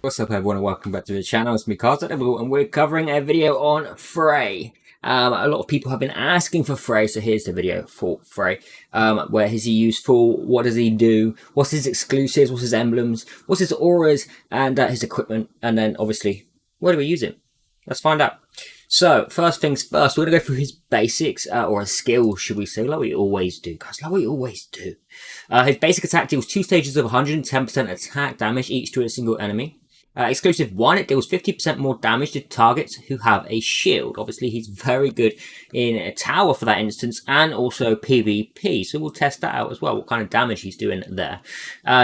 What's up everyone and welcome back to the channel. It's me Carter and we're covering a video on Frey. A lot of people have been asking for Frey, so here's the video for Frey. Where is he useful? What does he do? What's his exclusives? What's his emblems? What's his auras? And his equipment? And then obviously, where do we use him? Let's find out. So, first things first, we're going to go through his basics, or his skills, should we say, like we always do, guys, like we always do. His basic attack deals 2 stages of 110% attack damage each to a single enemy. Exclusive 1, it deals 50% more damage to targets who have a shield. Obviously, he's very good in a tower for that instance, and also PvP, so we'll test that out as well, what kind of damage he's doing there.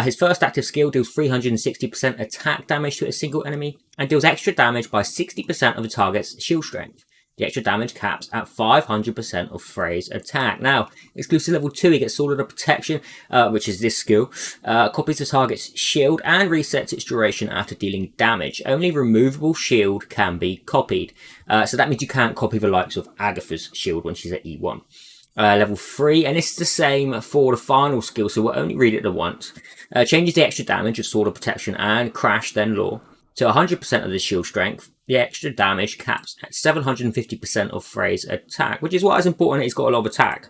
His first active skill deals 360% attack damage to a single enemy, and deals extra damage by 60% of the target's shield strength. The extra damage caps at 500% of Frey's attack. Now, exclusive level 2, he gets Sword of Protection, which is this skill. Copies the target's shield and resets its duration after dealing damage. Only removable shield can be copied. So that means you can't copy the likes of Agatha's shield when she's at E1. Level 3, and it's the same for the final skill, so we'll only read it at once. Changes the extra damage of Sword of Protection and Crash Then Law to 100% of the shield strength. The extra damage caps at 750% of Frey's attack, which is why it's important that he's got a lot of attack.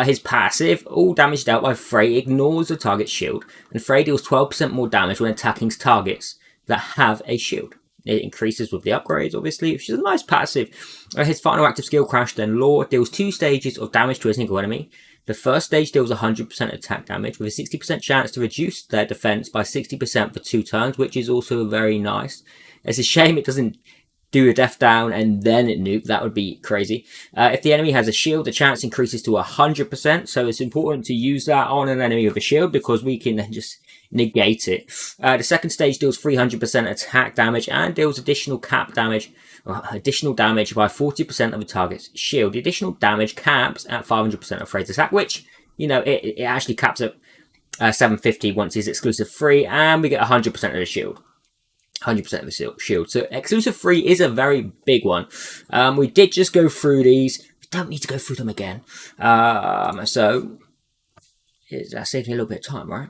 His passive, all damage dealt by Frey ignores the target's shield, and Frey deals 12% more damage when attacking targets that have a shield. It increases with the upgrades, obviously, which is a nice passive. His final active skill, Crash Then Law, deals 2 stages of damage to a single enemy. The first stage deals 100% attack damage with a 60% chance to reduce their defense by 60% for 2 turns, which is also very nice. It's a shame it doesn't do a death down and then it nuke. That would be crazy. If the enemy has a shield, the chance increases to 100%. So it's important to use that on an enemy with a shield because we can then just negate it. The second stage deals 300% attack damage and deals additional damage by 40% of the target's shield. The additional damage caps at 500% of Frey's attack, which, you know, it actually caps at 750 once he's exclusive free, and we get 100% of the shield. 100% of the shield. So exclusive free is a very big one. We did just go through these. We don't need to go through them again. So that saves me a little bit of time, right?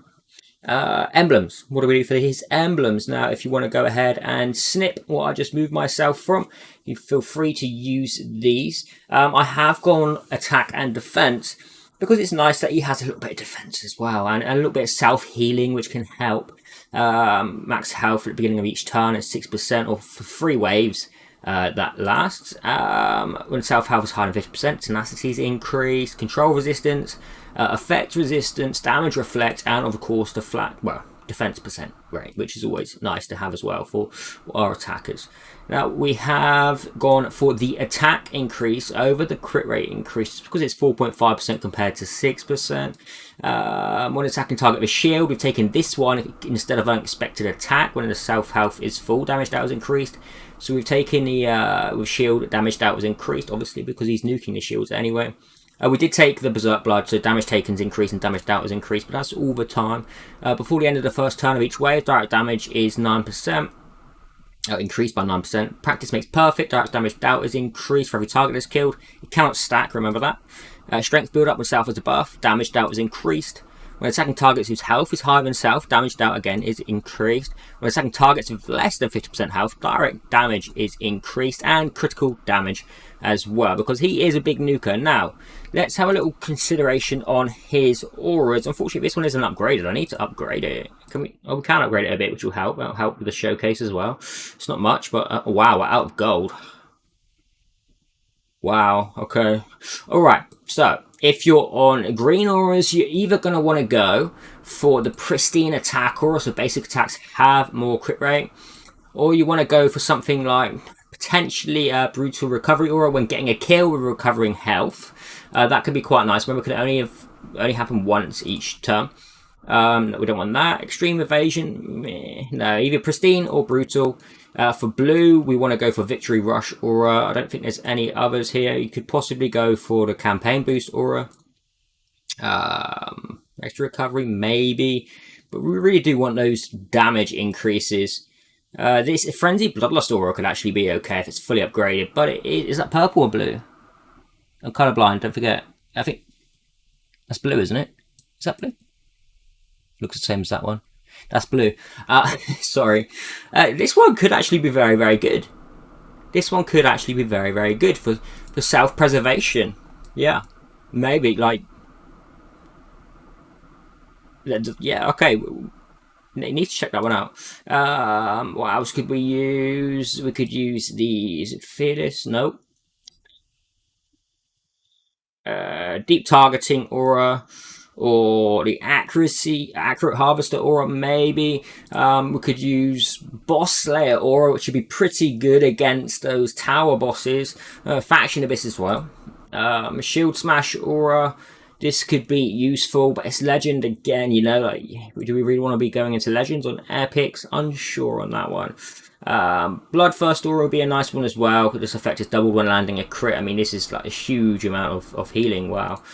Emblems. What do we do for his emblems? Now, if you want to go ahead and snip what I just moved myself from, you feel free to use these. I have gone attack and defense because it's nice that he has a little bit of defense as well, and a little bit of self-healing, which can help. Max health at the beginning of each turn is 6%, or for 3 waves that lasts. When self-health is higher than 50%, tenacity is increased, control resistance, effect resistance, damage reflect, and of course the defense percent rate, which is always nice to have as well for our attackers. Now we have gone for the attack increase over the crit rate increase because it's 4.5% compared to 6%. When attacking target with a shield, we've taken this one instead of unexpected attack when the self-health is full. Damage that was increased. So we've taken the with shield, damage that was increased, obviously because he's nuking the shields anyway. We did take the Berserk Blood, so damage taken is increased and damage dealt is increased, but that's all the time. Before the end of the first turn of each wave, direct damage is 9%, increased by 9%. Practice makes perfect, direct damage dealt is increased for every target that's killed. It cannot stack, remember that. Strength build up when self is a buff, damage dealt is increased. When attacking targets whose health is higher than self, damage dealt again is increased. When attacking targets with less than 50% health, direct damage is increased, and critical damage as well, because he is a big nuker. Now, let's have a little consideration on his auras. Unfortunately, this one isn't upgraded. I need to upgrade it. Can we? Oh, we can upgrade it a bit, which will help. That'll help with the showcase as well. It's not much, but wow, we're out of gold. Wow, okay. Alright, so if you're on green auras, you're either going to want to go for the pristine attack aura, so basic attacks have more crit rate, or you want to go for something like potentially a brutal recovery aura when getting a kill with recovering health. That could be quite nice. Remember, it can only happen once each turn. We don't want that. Extreme evasion, no, either pristine or brutal. For blue, we want to go for victory rush aura. I don't think there's any others here. You could possibly go for the campaign boost aura. Extra recovery, maybe. But we really do want those damage increases. This frenzy bloodlust aura could actually be okay if it's fully upgraded. But is that purple or blue? I'm colorblind, don't forget. I think that's blue, isn't it? Is that blue? Looks the same as that one. That's blue. Sorry. This one could actually be very, very good. This one could actually be very, very good for self-preservation. Yeah. Maybe, like... Yeah, okay. Need to check that one out. What else could we use? We could use the... Is it Fearless? Nope. Deep Targeting Aura, or the Accurate Harvester Aura, maybe. We could use Boss Slayer Aura, which would be pretty good against those tower bosses. Faction Abyss as well. Shield Smash Aura. This could be useful, but it's Legend again, you know, like, do we really want to be going into Legends on Epics? Unsure on that one. Bloodthirst Aura would be a nice one as well. This effect is doubled when landing a crit. I mean, this is like a huge amount of healing. Wow.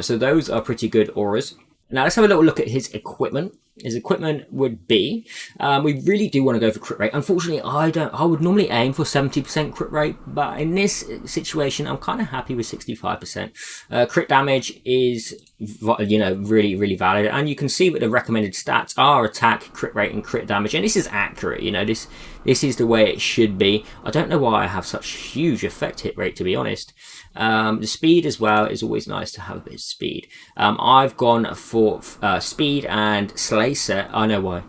So those are pretty good auras. Now let's have a little look at his equipment. His equipment would be, we really do want to go for crit rate. Unfortunately, I would normally aim for 70% crit rate, but in this situation, I'm kind of happy with 65%. Crit damage is, you know, really, really valid. And you can see what the recommended stats are: attack, crit rate, and crit damage. And this is accurate, you know, this is the way it should be. I don't know why I have such huge effect hit rate, to be honest. The speed as well is always nice to have a bit of speed. I've gone for speed and slay set. I know why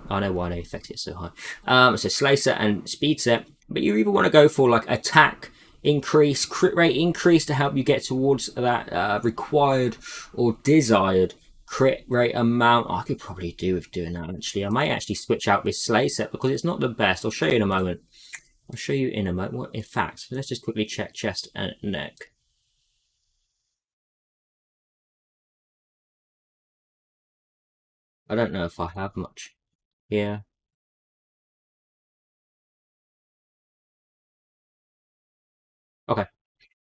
the effect hit so high. So slay set and speed set, but you either want to go for like attack increase, crit rate increase to help you get towards that required or desired crit rate amount. I could probably do with doing that actually. I might actually switch out this slay set because it's not the best. I'll show you in a moment. In fact, let's just quickly check chest and neck. I don't know if I have much. Yeah. Okay.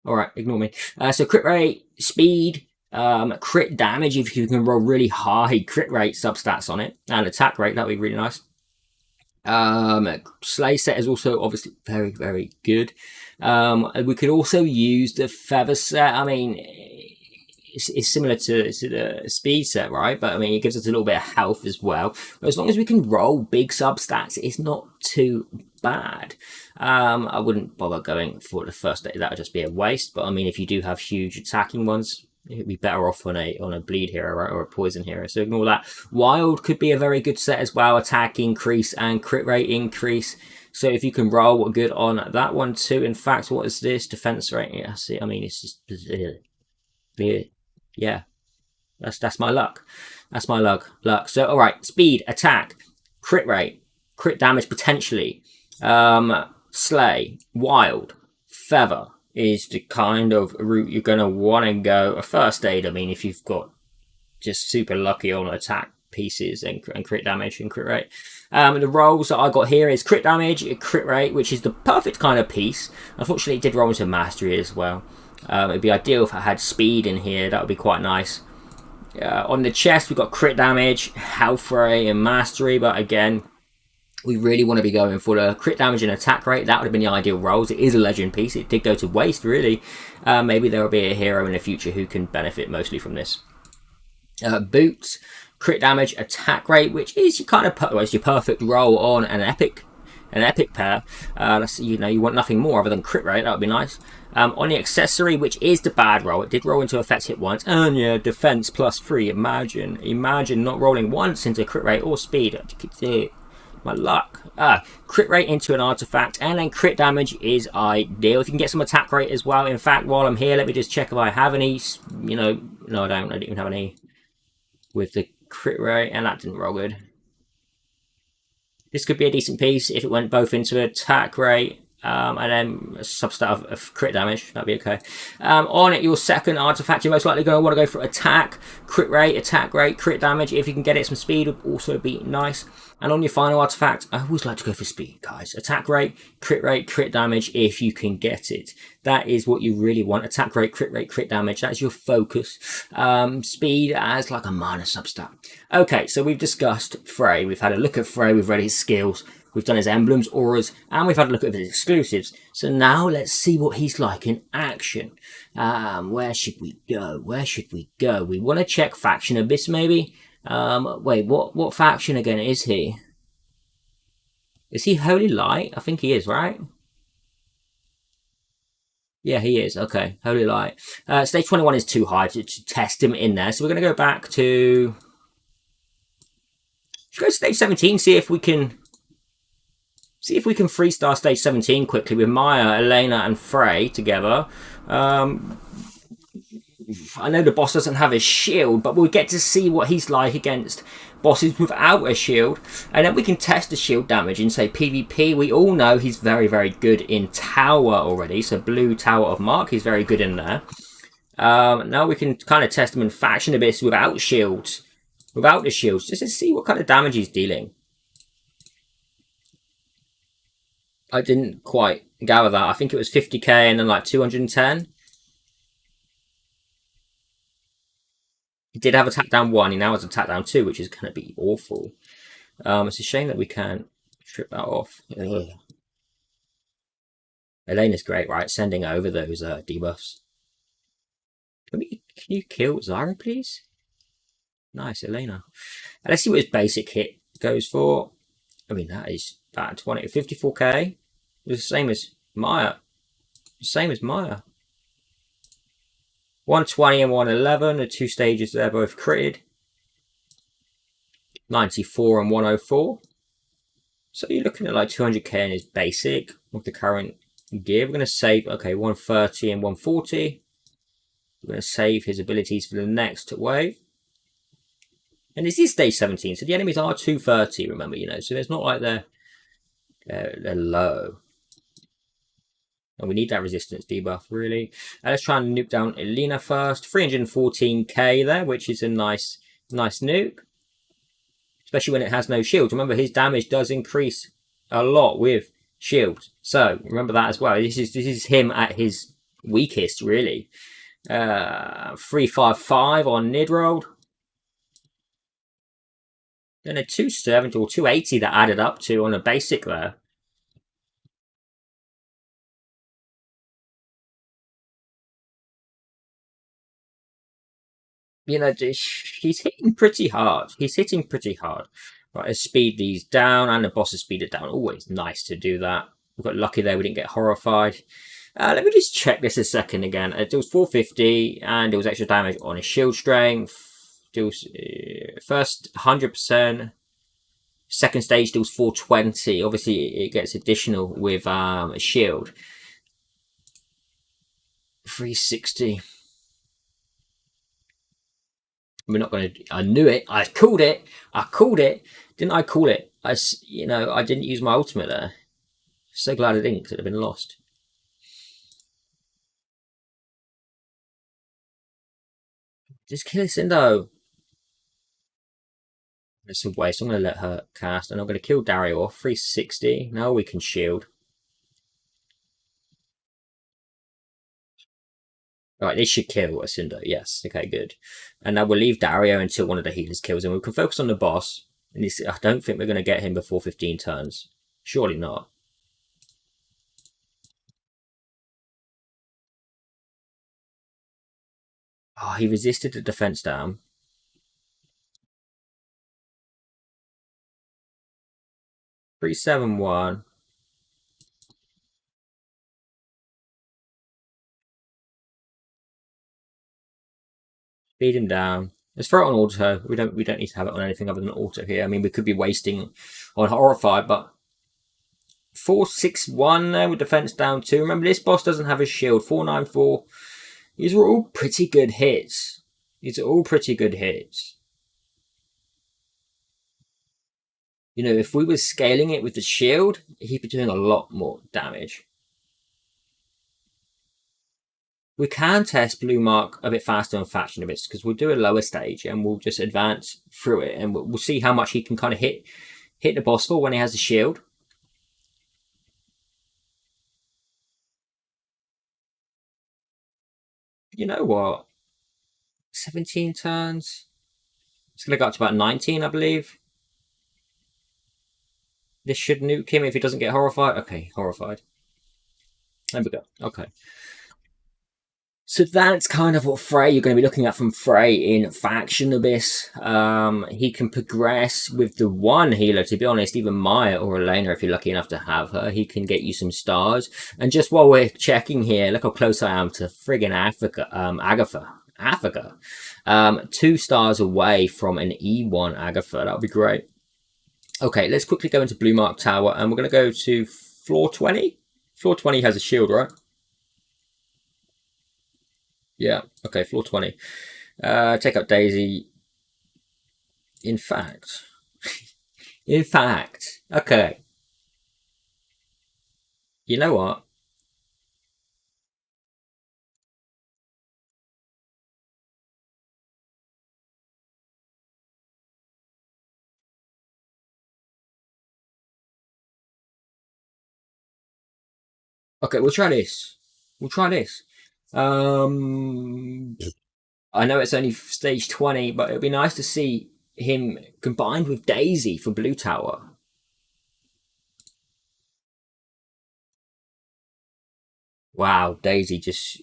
All right. Ignore me. So crit rate, speed, crit damage if you can roll really high crit rate substats on it, and attack rate, that would be really nice. Slay set is also obviously very, very good. We could also use the feather set. I mean, it's similar to the speed set, right? But I mean, it gives us a little bit of health as well. But as long as we can roll big substats, it's not too bad. I wouldn't bother going for the first day. That would just be a waste. But I mean, if you do have huge attacking ones, it'd be better off on a bleed hero, right, or a poison hero. So ignore that. Wild could be a very good set as well. Attack increase and crit rate increase. So if you can roll good on that one too. In fact, what is this? Defense rate? Yeah, see, I mean, it's just yeah. That's my luck. That's my luck. So all right, speed, attack, crit rate, crit damage potentially. Slay, wild, feather is the kind of route you're going to want to go. A first aid, I mean, if you've got just super lucky on attack pieces and crit damage and crit rate. The rolls that I got here is crit damage, crit rate, which is the perfect kind of piece. Unfortunately, it did roll into mastery as well. It'd be ideal if I had speed in here. That would be quite nice. On the chest, we've got crit damage, health rate, and mastery. But again, we really want to be going for the crit damage and attack rate. That would have been the ideal rolls. It is a legend piece. It did go to waste, really. Maybe there will be a hero in the future who can benefit mostly from this. Boots, crit damage, attack rate, which is your kind of it's your perfect roll on an epic pair. You know, you want nothing more other than crit rate. That would be nice. On the accessory, which is the bad roll, it did roll into effect hit once, and yeah, defense +3. Imagine not rolling once into crit rate or speed. My luck. Crit rate into an artifact, and then crit damage is ideal. If you can get some attack rate as well. In fact, while I'm here, let me just check if I have any. You know, no, I don't. I don't even have any with the crit rate, and that didn't roll good. This could be a decent piece if it went both into attack rate and then a substat of crit damage. That'd be okay. On your second artifact, you're most likely going to want to go for attack, crit rate, attack rate, crit damage. If you can get it some speed, would also be nice. And on your final artifact, I always like to go for speed, guys. Attack rate, crit damage, if you can get it. That is what you really want. Attack rate, crit damage. That's your focus. Speed as like a minor substat. Okay, so we've discussed Frey. We've had a look at Frey. We've read his skills. We've done his emblems, auras, and we've had a look at his exclusives. So now let's see what he's like in action. Where should we go? We want to check Faction Abyss, maybe? Wait, what faction again is he? Is he Holy Light? I think he is, right? Yeah, he is. Okay, Holy Light. Stage 21 is too high to test him in there, so we're going to go back to... Let's go to stage 17, see if we can freestar stage 17 quickly with Maya, Elena, and Frey together. I know the boss doesn't have a shield, but we'll get to see what he's like against bosses without a shield. And then we can test the shield damage in, say, PvP. We all know he's very, very good in Tower already. So Blue Tower of Mark, he's very good in there. Now we can kind of test him in Faction Abyss without shields. Without the shields, just to see what kind of damage he's dealing. I didn't quite gather that. I think it was 50k and then like 210. He did have attack down 1. He now has attack down 2, which is going to be awful. It's a shame that we can't strip that off. Ugh. Elena's great, right? Sending over those debuffs. Can you kill Zyra, please? Nice, Elena. Let's see what his basic hit goes for. I mean, that is bad. 54k. It's the same as Maya. Same as Maya. 120 and 111, the 2 stages there both critted. 94 and 104. So you're looking at like 200k in his basic with the current gear. We're going to save, okay, 130 and 140. We're going to save his abilities for the next wave. And this is stage 17, so the enemies are 230, remember, you know, so it's not like they're low. And we need that resistance debuff, really. Let's try and nuke down Elena first. 314k there, which is a nice nuke. Especially when it has no shield. Remember, his damage does increase a lot with shield. So, remember that as well. This is him at his weakest, really. 355 on Nidrold. Then a 270 or 280 that added up to on a basic there. You know, he's hitting pretty hard. He's hitting pretty hard. Right, let's speed these down, and the boss has speeded down. Always nice to do that. We got lucky there, we didn't get horrified. Let me just check this a second again. It was 450, and it was extra damage on his shield strength. Deals first 100%. Second stage deals 420. Obviously, it gets additional with a shield. 360. We're not going to... I knew it. I called it. I called it. Didn't I call it? I didn't use my ultimate there. So glad I didn't, because it would have been lost. Just kill Cindo. It's a waste. I'm going to let her cast, and I'm going to kill Dario off. 360. Now we can shield. Alright, this should kill a Cinder. Yes, okay, good. And now we'll leave Dario until one of the healers kills him. We can focus on the boss. And I don't think we're going to get him before 15 turns. Surely not. Oh, he resisted the defense down. Three, 7-1. Speed him down. Let's throw it on auto. We don't need to have it on anything other than auto here. I mean, we could be wasting on Horrified, but 4-6-1 there with defense down 2. Remember, this boss doesn't have a shield. 4-9-4. These were all pretty good hits. These are all pretty good hits. You know, if we were scaling it with the shield, he'd be doing a lot more damage. We can test Blue Mark a bit faster on Faction Abyss, because we'll do a lower stage and we'll just advance through it, and we'll see how much he can kind of hit the boss for when he has a shield. You know what? 17 turns. It's going to go up to about 19, I believe. This should nuke him if he doesn't get horrified. Okay, horrified. There we go. Okay. So that's kind of what Frey you're going to be looking at from Frey in Faction Abyss. He can progress with the one healer, to be honest, even Maya or Elena, if you're lucky enough to have her. He can get you some stars. And just while we're checking here, look how close I am to friggin' Agatha. 2 stars away from an E1 Agatha. That would be great. Okay, let's quickly go into Blue Mark Tower, and we're going to go to floor 20. Floor 20 has a shield, right? Yeah, okay, floor 20. Take out Daisy. In fact, okay. You know what? Okay, we'll try this. Um, I know it's only stage 20, but it'd be nice to see him combined with Daisy for Blue Tower. Wow, Daisy just...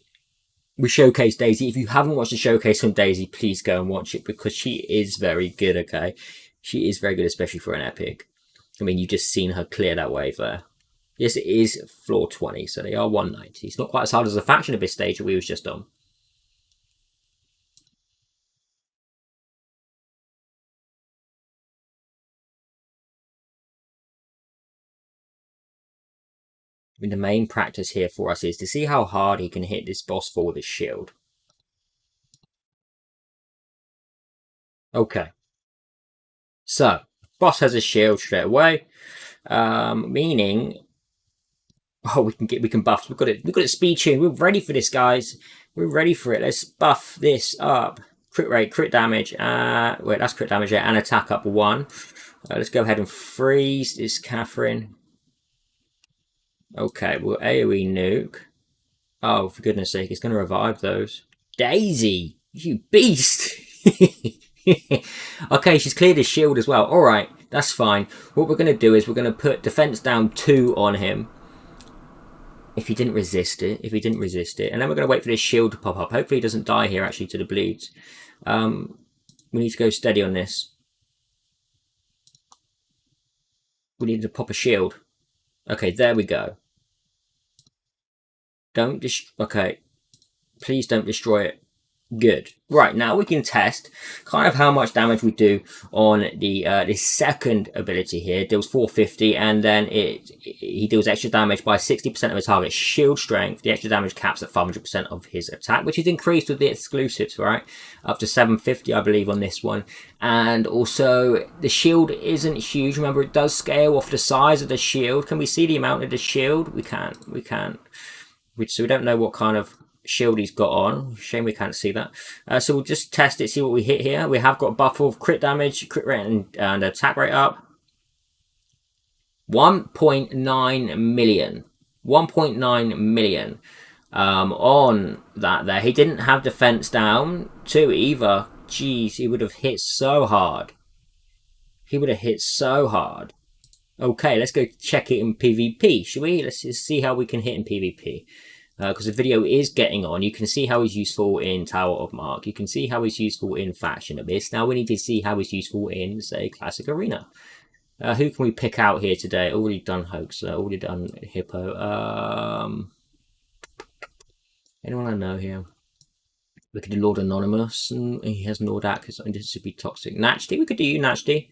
We showcased Daisy. If you haven't watched the showcase on Daisy, please go and watch it because she is very good, okay? She is very good, especially for an epic. I mean, you've just seen her clear that wave there. Yes, it is floor 20, so they are 190. It's not quite as hard as the Faction Abyss stage that we was just on. I mean, the main practice here for us is to see how hard he can hit this boss for with his shield. Okay. So, boss has a shield straight away, meaning... Oh, we can buff. We've got it speed tuned. We're ready for this, guys. We're ready for it. Let's buff this up. Crit rate, crit damage. Wait, that's crit damage, yeah, and attack up 1. Let's go ahead and freeze this Catherine. Okay, we'll AoE nuke. Oh, for goodness sake, it's going to revive those. Daisy, you beast! Okay, she's cleared his shield as well. Alright, that's fine. What we're going to do is we're going to put defense down 2 on him. If he didn't resist it. And then we're going to wait for this shield to pop up. Hopefully he doesn't die here, actually, to the bleeds. We need to go steady on this. We need to pop a shield. Okay, there we go. Okay. Please don't destroy it. Good. Right, now we can test kind of how much damage we do on the this second ability here. It deals 450, and then he deals extra damage by 60% of his target's shield strength. The extra damage caps at 500% of his attack, which is increased with the exclusives, right? Up to 750, I believe, on this one. And also, the shield isn't huge. Remember, it does scale off the size of the shield. Can we see the amount of the shield? We can't. So we don't know what kind of shield he's got on. Shame we can't see that. So we'll just test it, see what we hit here. We have got a buff of crit damage, crit rate, and attack rate up. 1.9 million. 1.9 million on that there. He didn't have defense down too either. Jeez, he would have hit so hard. Okay, let's go check it in PvP, shall we? Let's just see how we can hit in PvP. Because the video is getting on. You can see how he's useful in Tower of Mark. You can see how he's useful in Faction Abyss. Now we need to see how he's useful in, say, Classic Arena. Who can we pick out here today? Already done Hoaxer. Already done Hippo. Anyone I know here? We could do Lord Anonymous. And he has Nordak. This would be toxic. Nachty. We could do you, Nachty.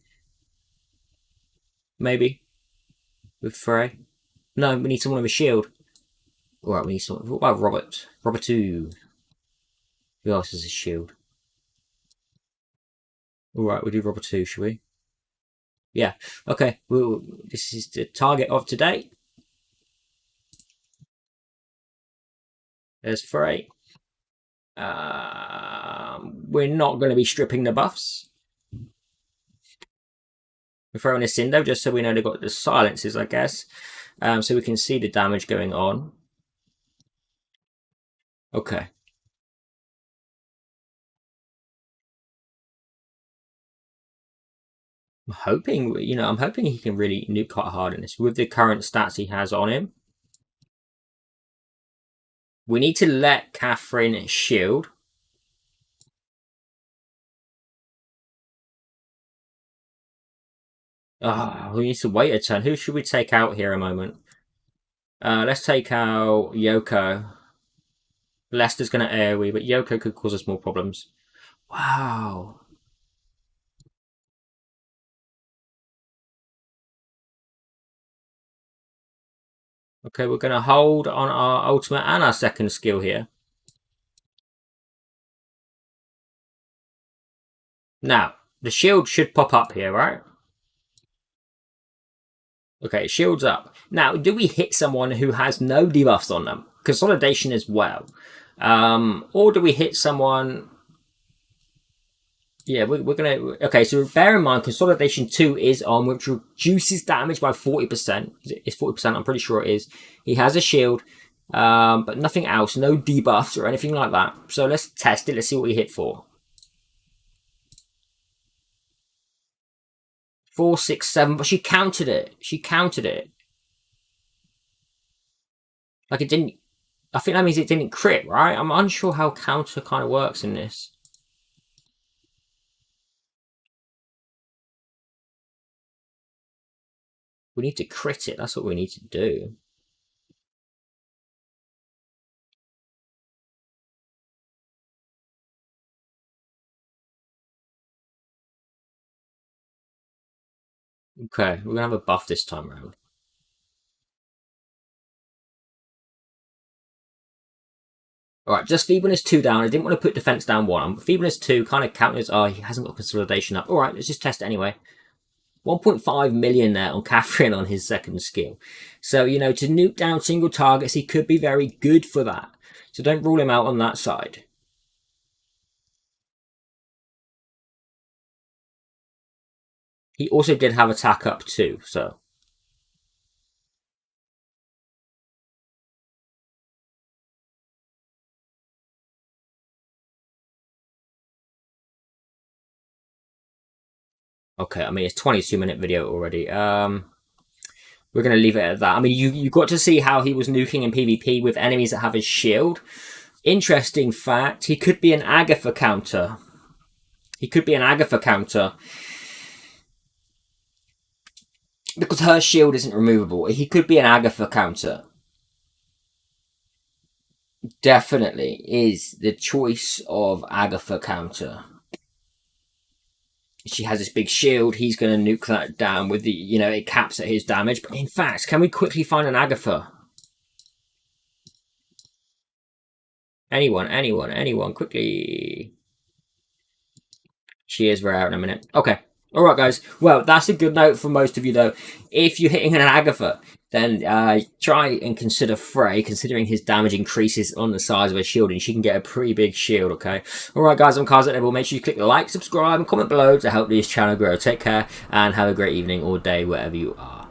Maybe. With Frey. No, we need someone with a shield. Alright, we need someone. What about Robert? Robert 2. Who else has a shield? Alright, we'll do Robert 2, shall we? Yeah. Okay. This is the target of today. There's Frey. We're not going to be stripping the buffs. We're throwing this in though, just so we know they've got the silences, I guess. So we can see the damage going on. Okay. I'm hoping he can really nuke quite hard in this with the current stats he has on him. We need to let Catherine shield. Oh, we need to wait a turn. Who should we take out here a moment? Let's take out Yoko. Lester's going to AoE, but Yoko could cause us more problems. Wow. Okay, we're going to hold on our ultimate and our second skill here. Now, the shield should pop up here, right? Okay, shield's up. Now, do we hit someone who has no debuffs on them? Consolidation as well. Or do we hit someone... Yeah, we're going to... Okay, so bear in mind, Consolidation 2 is on, which reduces damage by 40%. It's 40%, I'm pretty sure it is. He has a shield, but nothing else. No debuffs or anything like that. So let's test it. Let's see what we hit for. 4, 6, 7, but she countered it. She countered it. Like it didn't... I think that means it didn't crit, right? I'm unsure how counter kind of works in this. We need to crit it. That's what we need to do. Okay, we're going to have a buff this time around. Alright, just feebleness 2 down. I didn't want to put defense down 1. Feebleness 2 kind of counters... Oh, he hasn't got consolidation up. Alright, let's just test it anyway. 1.5 million there on Catherine on his second skill. So, you know, to nuke down single targets, he could be very good for that. So don't rule him out on that side. He also did have attack up too, so... Okay, I mean, it's 22-minute video already. We're going to leave it at that. I mean, you got to see how he was nuking in PvP with enemies that have his shield. Interesting fact, he could be an Agatha counter. He could be an Agatha counter. Because her shield isn't removable. He could be an Agatha counter. Definitely is the choice of Agatha counter. She has this big shield. He's going to nuke that down with the, you know, it caps at his damage. But in fact, can we quickly find an Agatha? Anyone, quickly. She is rare in a minute. Okay. Alright, guys. Well, that's a good note for most of you, though. If you're hitting an Agatha, then try and consider Frey, considering his damage increases on the size of her shield, and she can get a pretty big shield, okay? Alright, guys, I'm Kaz@Neville. Make sure you click the like, subscribe, and comment below to help this channel grow. Take care, and have a great evening or day wherever you are.